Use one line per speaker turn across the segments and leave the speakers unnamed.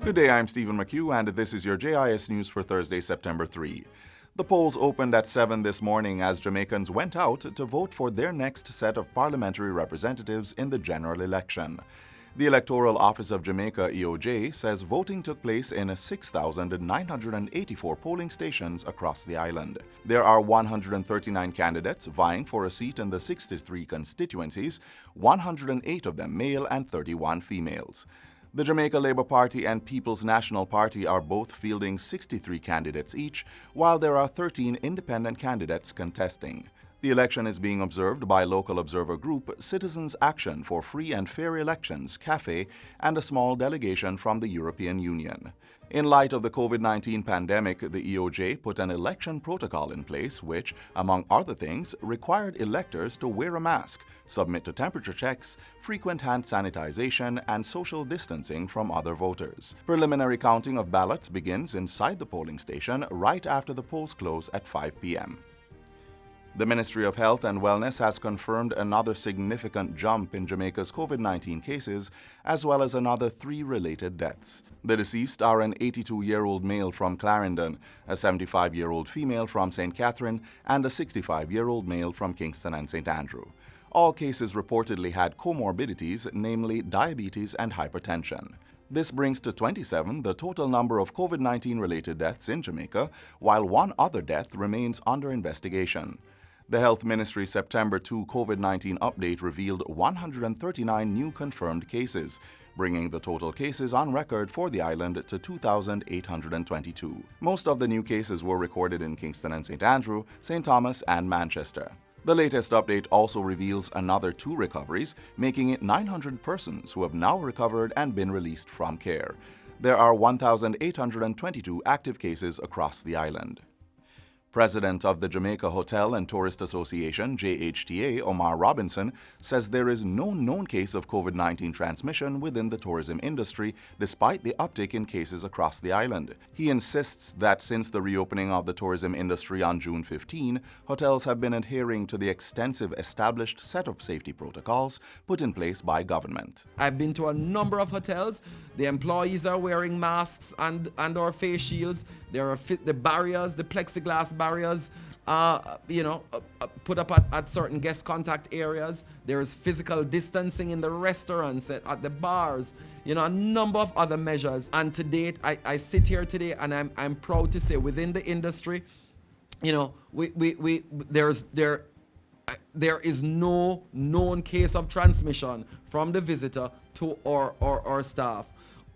Good day, I'm Stephen McHugh, and this is your JIS News for Thursday, September 3. The polls opened at 7 this morning as Jamaicans went out to vote for their next set of parliamentary representatives in the general election. The Electoral Office of Jamaica, EOJ, says voting took place in 6,984 polling stations across the island. There are 139 candidates vying for a seat in the 63 constituencies, 108 of them male and 31 females. The Jamaica Labour Party and People's National Party are both fielding 63 candidates each, while there are 13 independent candidates contesting. The election is being observed by local observer group Citizens Action for Free and Fair Elections, CAFE, and a small delegation from the European Union. In light of the COVID-19 pandemic, the EOJ put an election protocol in place which, among other things, required electors to wear a mask, submit to temperature checks, frequent hand sanitization, and social distancing from other voters. Preliminary counting of ballots begins inside the polling station right after the polls close at 5 p.m. The Ministry of Health and Wellness has confirmed another significant jump in Jamaica's COVID-19 cases, as well as another 3 related deaths. The deceased are an 82-year-old male from Clarendon, a 75-year-old female from St. Catherine, and a 65-year-old male from Kingston and St. Andrew. All cases reportedly had comorbidities, namely diabetes and hypertension. This brings to 27 the total number of COVID-19 related deaths in Jamaica, while one other death remains under investigation. The Health Ministry's September 2 COVID-19 update revealed 139 new confirmed cases, bringing the total cases on record for the island to 2,822. Most of the new cases were recorded in Kingston and St. Andrew, St. Thomas, and Manchester. The latest update also reveals another 2 recoveries, making it 900 persons who have now recovered and been released from care. There are 1,822 active cases across the island. President of the Jamaica Hotel and Tourist Association, JHTA, Omar Robinson, says there is no known case of COVID-19 transmission within the tourism industry, despite the uptick in cases across the island. He insists that since the reopening of the tourism industry on June 15, hotels have been adhering to the extensive established set of safety protocols put in place by government.
I've been to a number of hotels. The employees are wearing masks and or face shields. There are the barriers, the plexiglass barriers, put up at certain guest contact areas. There is physical distancing in the restaurants, at the bars, a number of other measures. And to date, I sit here today and I'm proud to say within the industry, there is no known case of transmission from the visitor to our staff.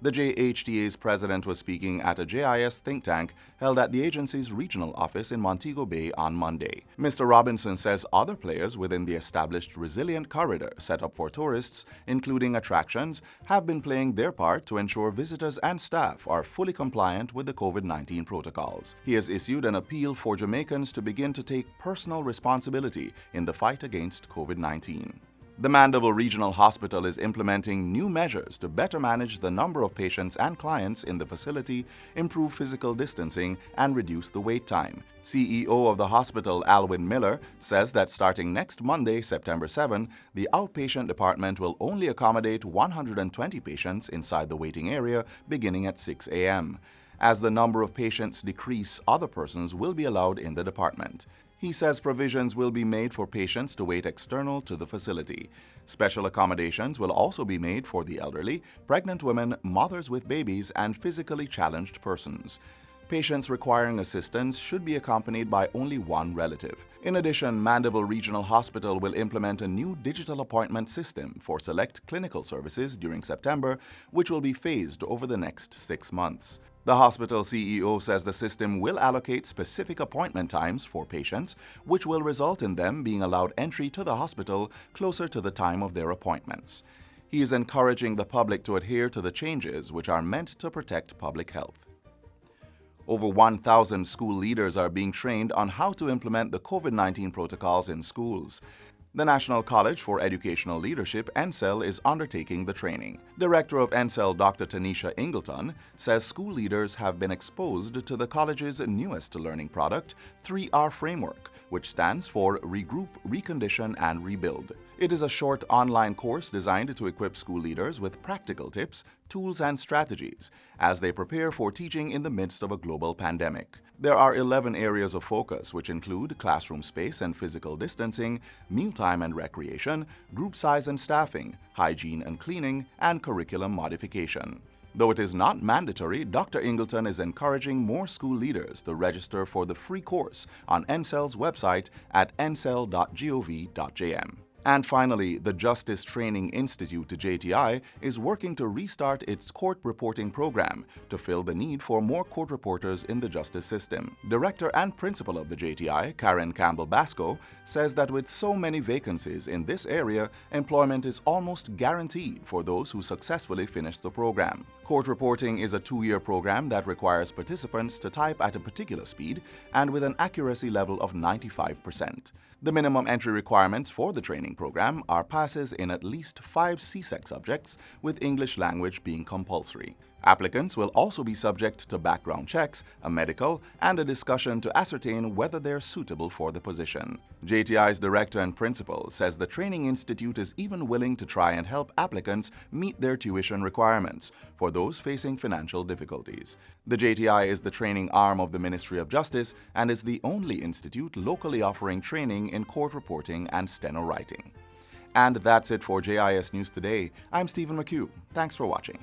The JHTA's president was speaking at a JIS think tank held at the agency's regional office in Montego Bay on Monday. Mr. Robinson says other players within the established resilient corridor set up for tourists, including attractions, have been playing their part to ensure visitors and staff are fully compliant with the COVID-19 protocols. He has issued an appeal for Jamaicans to begin to take personal responsibility in the fight against COVID-19. The Mandeville Regional Hospital is implementing new measures to better manage the number of patients and clients in the facility, improve physical distancing, and reduce the wait time. CEO of the hospital, Alwyn Miller, says that starting next Monday, September 7, the outpatient department will only accommodate 120 patients inside the waiting area beginning at 6 a.m. As the number of patients decrease, other persons will be allowed in the department. He says provisions will be made for patients to wait external to the facility. Special accommodations will also be made for the elderly, pregnant women, mothers with babies, and physically challenged persons. Patients requiring assistance should be accompanied by only one relative. In addition, Mandeville Regional Hospital will implement a new digital appointment system for select clinical services during September, which will be phased over the next 6 months. The hospital CEO says the system will allocate specific appointment times for patients, which will result in them being allowed entry to the hospital closer to the time of their appointments. He is encouraging the public to adhere to the changes which are meant to protect public health. Over 1,000 school leaders are being trained on how to implement the COVID-19 protocols in schools. The National College for Educational Leadership, NCEL, is undertaking the training. Director of NCEL, Dr. Tanisha Ingleton, says school leaders have been exposed to the college's newest learning product, 3R Framework, which stands for Regroup, Recondition, and Rebuild. It is a short online course designed to equip school leaders with practical tips, tools, and strategies as they prepare for teaching in the midst of a global pandemic. There are 11 areas of focus, which include classroom space and physical distancing, mealtime and recreation, group size and staffing, hygiene and cleaning, and curriculum modification. Though it is not mandatory, Dr. Ingleton is encouraging more school leaders to register for the free course on NCEL's website at ncel.gov.jm. And finally, the Justice Training Institute, JTI, is working to restart its court reporting program to fill the need for more court reporters in the justice system. Director and principal of the JTI, Karen Campbell-Basco, says that with so many vacancies in this area, employment is almost guaranteed for those who successfully finish the program. Court reporting is a 2-year program that requires participants to type at a particular speed and with an accuracy level of 95%. The minimum entry requirements for the training program are passes in at least 5 CSEC subjects, with English language being compulsory. Applicants will also be subject to background checks, a medical, and a discussion to ascertain whether they're suitable for the position. JTI's director and principal says the Training Institute is even willing to try and help applicants meet their tuition requirements for those facing financial difficulties. The JTI is the training arm of the Ministry of Justice and is the only institute locally offering training in court reporting and steno writing. And that's it for JIS News Today. I'm Stephen McHugh. Thanks for watching.